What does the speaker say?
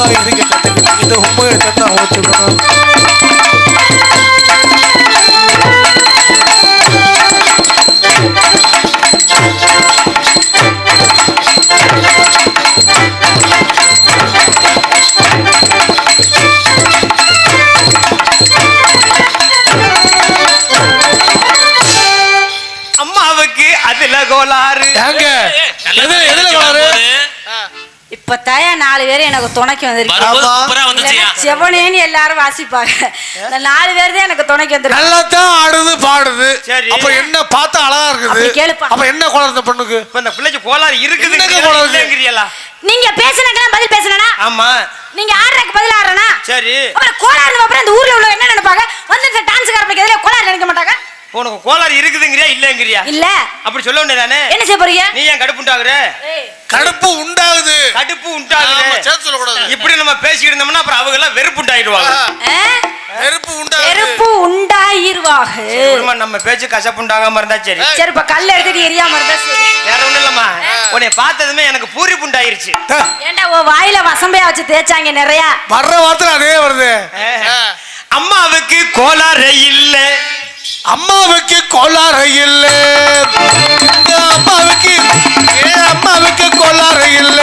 ஒழுங்காக இருக்க கற்றுக்கணும். இந்த உண்மையை தான் ஒத்துக்கணும். அம்மாவுக்கு அதுல கோளாறு. எதுல கோளாறு? இப்ப தயா 4 பேர் எனக்கு துணைக்கு வந்திருக்கு. செவனேன்னு எல்லாரும் வாசிப்பாங்க. 4 பேர் தான் எனக்கு துணைக்கு வந்திருக்கு. நல்லா தான் ஆடுது பாடுது. அப்ப என்ன பார்த்தா அழகா இருக்குது. அப்ப என்ன கோளாறு இந்த பொண்ணுக்கு? இந்த பிள்ளைக்கு கோளாறு இருக்குது. நீங்க பேசுனதுக்கு பதில் பேசுனா? ஆமா. நீங்க ஆடுறதுக்கு பதில் ஆடுறனா? சரி. அப்புறம் கோளாறு அப்புறம் இந்த ஊர்ல உள்ள என்ன நினைப்பாங்க? வந்து டான்ஸ் காரப்பைக்கு எதிரே கோளாறு நினைக்க மாட்டாங்க. உனக்கு கோளாறு இருக்குதுங்கறியா இல்லங்கறியா? இல்ல. அப்படி சொல்ல வேண்டியதானே? என்ன செய்ய போறீங்க? நீ ஏன் கடுப்பு உண்டாகுற? கடுப்பு உண்டாகுது. கடுப்பு உண்டாகுது. ஆமா சேத்து சொல்ல கூடாது. இப்படி நம்ம பேசிட்டு இருந்தோம்னா அப்புறம் அவங்க எல்லாம் வெறுப்பு உண்டாயிடுவாங்க. வெறுப்பு உண்டாகுது. வெறுப்பு உண்டாயிருவாங்க. சும்மா நம்ம பேச்சு கசப்பு உண்டாகாம இருந்தா சரி. சரி இப்ப கல்ல எடுத்துட்டு எரியாம இருந்தா சரி. வேற ஒண்ணும் இல்லம்மா. உன்னை பார்த்ததுமே எனக்கு பூரி புண்டாயிருச்சு. ஏண்டா ஓ வாயில வசம்பையா வச்சு தேய்ச்சாங்க நிறைய. வர்ற வார்த்தை அதே வருது. அம்மாவுக்கு கோளாறு இல்ல. அம்மாவுக்கு கோளாறு இல்ல. அம்மாவுக்கு கோளாறு இல்ல.